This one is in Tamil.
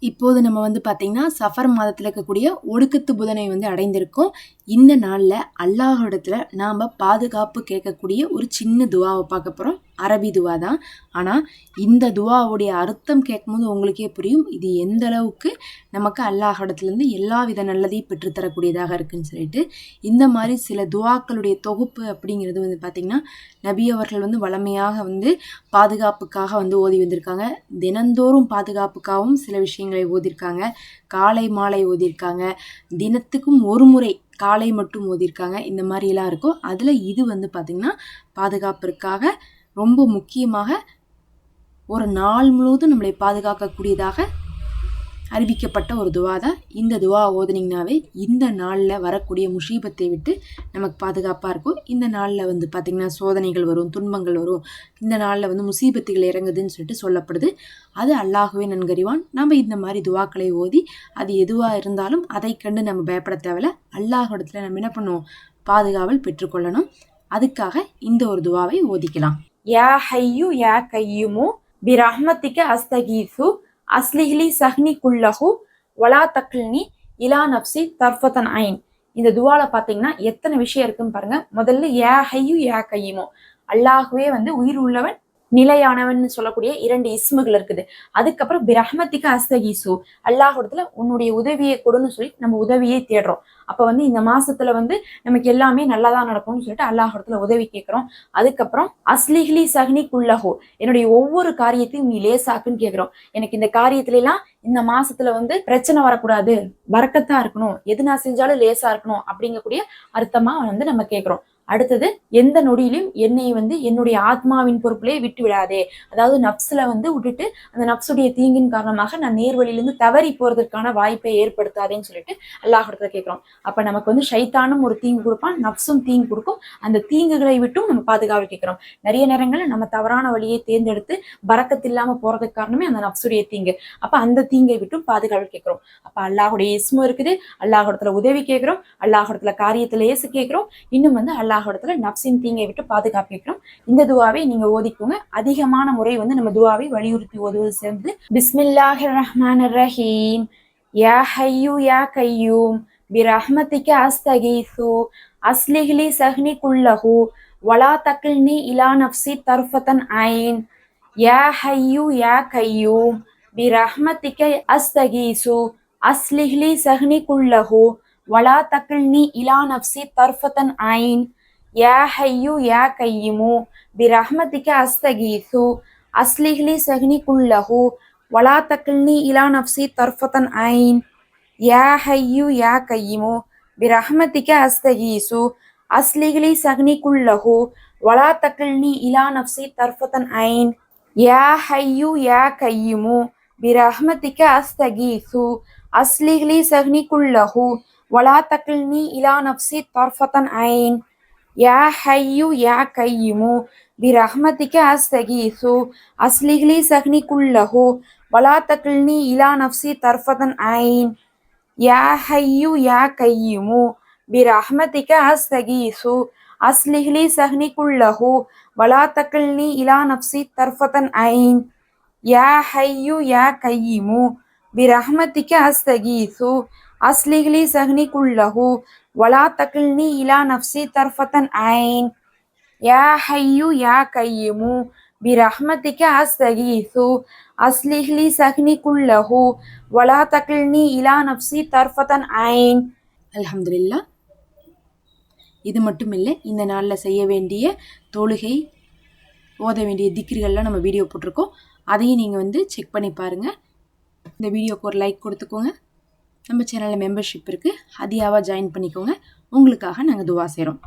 இப்போது நம்ம பார்த்திங்கன்னா சஃபர் மாதத்தில் இருக்கக்கூடிய ஒடுக்கத்து புதனை அடைந்திருக்கோம். இந்த நாளில் அல்லாஹ்விடத்தில் நாம் பாதுகாப்பு கேட்கக்கூடிய ஒரு சின்ன துவாவை பார்க்க போகிறோம். அரபி துவா தான். ஆனால் இந்த துவாவுடைய அர்த்தம் கேட்கும்போது உங்களுக்கே புரியும் இது எந்த அளவுக்கு நமக்கு அல்லாஹ்விடத்துலேருந்து எல்லா வித நல்லதையும் பெற்றுத்தரக்கூடியதாக இருக்குன்னு சொல்லிட்டு. இந்த மாதிரி சில துவாக்களுடைய தொகுப்பு அப்படிங்கிறது பார்த்திங்கன்னா நபி அவர்கள் வளமையாக பாதுகாப்புக்காக ஓதி வந்திருக்காங்க. தினந்தோறும் பாதுகாப்புக்காகவும் சில விஷயங்களை ஓதியிருக்காங்க. காலை மாலை ஓதியிருக்காங்க. தினத்துக்கும் ஒரு முறை காலை மட்டும் ஓதியிருக்காங்க. இந்த மாதிரிலாம் இருக்கும். அதில் இது பார்த்திங்கன்னா பாதுகாப்பிற்காக ரொம்ப முக்கியமாக ஒரு நாள் முழுவதும் நம்மளை பாதுகாக்கக்கூடியதாக அறிவிக்கப்பட்ட ஒரு துவா தான். இந்த துவா ஓதுனீங்கனாவே இந்த நாளில் வரக்கூடிய முஷீபத்தை விட்டு நமக்கு பாதுகாப்பாக இருக்கும். இந்த நாளில் பார்த்திங்கன்னா சோதனைகள் வரும், துன்பங்கள் வரும். இந்த நாளில் முசீபத்துகள் இறங்குதுன்னு சொல்லிட்டு சொல்லப்படுது. அது அல்லாஹுவே நன்கறிவான். நம்ம இந்த மாதிரி துவாக்களை ஓதி அது எதுவாக இருந்தாலும் அதை கண்டு நம்ம பயப்பட தேவையில்ல. அல்லாஹ்விடத்தில் நம்ம என்ன பண்ணுவோம், பாதுகாவல் பெற்றுக்கொள்ளணும். அதுக்காக இந்த ஒரு துவாவை ஓதிக்கலாம். யா ஹையு யா கையுமு பிரஹ்மத்திக அஸ்தகீசு அஸ்லிஹ்லி சஹ்னி குல்லஹு வலா தக்ல்னி இலா நப்சி தர்ஃபத்தன் ஐன். இந்த துவால பார்த்தீங்கன்னா எத்தனை விஷயம் இருக்குன்னு பாருங்க. முதல்ல யா ஹையு யா கையுமோ, அல்லாஹுவே உயிர் உள்ளவன் நிலையானவன் சொல்லக்கூடிய 2 இஸ்முகள் இருக்குது. அதுக்கப்புறம் பிரஹ்மத்திக அஸ்தகீசு, அல்லாஹ்விடத்துல உன்னுடைய உதவியை கொடுன்னு சொல்லி நம்ம உதவியை தேடுறோம். அப்ப இந்த மாசத்துல நமக்கு எல்லாமே நல்லாதான் நடக்கும்னு சொல்லிட்டு அல்லாஹ்விடத்துல உதவி கேட்கிறோம். அதுக்கப்புறம் அஸ்லிஹ்லி சஹ்னி குல்லஹு, என்னுடைய ஒவ்வொரு காரியத்தையும் நீ லேசாக்குன்னு கேட்கிறோம். எனக்கு இந்த காரியத்துல எல்லாம் இந்த மாசத்துல பிரச்சனை வரக்கூடாது, பரக்கத்தா இருக்கணும், எது நான் செஞ்சாலும் லேசா இருக்கணும் அப்படிங்கக்கூடிய அர்த்தமா நம்ம கேட்கிறோம். அடுத்தது எந்த நொடியிலும் என்னை என்னுடைய ஆத்மாவின் பொறுப்பிலே விட்டு விடாதே, அதாவது நப்சுல விட்டுட்டு அந்த நப்சுடைய தீங்கின் காரணமாக நான் நேர்வழியிலிருந்து தவறி போறதுக்கான வாய்ப்பை ஏற்படுத்தாதேன்னு சொல்லிட்டு அல்லாஹ்விடத்துல கேட்கிறோம். அப்ப நமக்கு ஷைத்தானும் ஒரு தீங்கு கொடுப்பான், நப்சும் தீங்கு கொடுக்கும். அந்த தீங்குகளை விட்டும் நம்ம பாதுகாவல் கேட்கிறோம். நிறைய நேரங்கள்ல நம்ம தவறான வழியை தேர்ந்தெடுத்து பரக்கத்து இல்லாம போறதுக்கு காரணமே அந்த நப்சுடைய தீங்கு. அப்ப அந்த தீங்கை விட்டும் பாதுகாவல் கேட்கிறோம். அப்ப அல்லாஹுடைய இஸ்மு இருக்குது, அல்லாஹ்விடத்துல உதவி கேட்கிறோம், அல்லாஹ்விடத்துல காரியத்துல ஏசு கேட்கிறோம், இன்னும் அல்லாஹ்விடத்துல நப்சின் தீங்கை விட்டு பாதுகாப்பு கேட்கிறோம். இந்த துவாவை நீங்க ஓதிக்கோங்க. அதிகமான முறை நம்ம துவாவை வலியுறுத்தி ஓதுவது சேர்ந்து பிஸ்மில்லாஹிர் ரஹ்மானிர் ரஹீம் யா ஹையு யா கையூம் பிரஹ்மத்திக அஸ்தகீசு அஸ்லிஹ்லி சஹ்னி குல்லஹு வலா தக்ல்னி இலா நப்சி தர்ஃபத்தன் ஐன் யா ஹையு யா கையூம் பிரஹ்மத்திக அஸ்தகீசு அஸ்லிஹ்லி சஹ்னி குல்லஹு வலா தக்ல்னி இலா நப்சி தர்ஃபத்தன் ஐன் யா ஹையு யா கையுமு பிரஹ்மத்திக அஸ்தகீசு அஸ்லிஹ்லி சஹ்னி குல்லஹு வலா தக்ல்னி இலா நப்சி தர்ஃபத்தன் ஐன் யா ஹையு யா கையுமு பிரஹ்மத்திக அஸ்தகீசு அஸ்லிஹ்லி சஹ்னி குல்லஹு வலா தக்ல்னி இலா நப்சி தர்ஃபத்தன் ஐன் யா ஹையு யா கையுமு பிரஹ்மத்திக அஸ்தகீசு அஸ்லிஹ்லி சஹ்னி குல்லஹு வலா தக்ல்னி இலா நப்சி தர்ஃபத்தன் ஐன் யா ஹையு யா கையுமு பிரஹ்மத்திக அஸ்தகீசு அஸ்லிஹ்லி சஹ்னி குல்லஹு வலா தக்ல்னி இலா நப்சி தர்ஃபத்தன் ஐன் யா ஹையு யா கையுமு பிரஹ்மத்திக அஸ்தகீசு அஸ்லிஹ்லி சஹ்னி குல்லஹு வலா தக்ல்னி இலா நப்சி தர்ஃபத்தன் ஐன் யா ஹையு யா கையுமு பிரஹ்மத்திக அஸ்தகீசு அஸ்லிஹ்லி சஹ்னி குல்லஹு வலா தக்ல்னி இலா நப்சி தர்ஃபத்தன் ஐன் யா ஹையு யா கையுமு பிரஹ்மத்திக அஸ்தகீசு அஸ்லிஹ்லி சஹ்னி குல்லஹு வலா தக்ல்னி இலா நப்சி தர்ஃபத்தன் ஐன். அல்ஹம்துலில்லாஹ். இது மட்டும் இல்லை, இந்த நாளில் செய்ய வேண்டிய தொழுகை, ஓத வேண்டிய திக்ருகள்லாம் நம்ம வீடியோ போட்டிருக்கோம். அதையும் நீங்கள் செக் பண்ணி பாருங்கள். இந்த வீடியோக்கு ஒரு லைக் கொடுத்துக்கோங்க. நம்ம சேனலில் மெம்பர்ஷிப் இருக்குது, ஹதியாவாக ஜாயின் பண்ணிக்கோங்க. உங்களுக்காக நாங்கள் துவா செய்கிறோம்.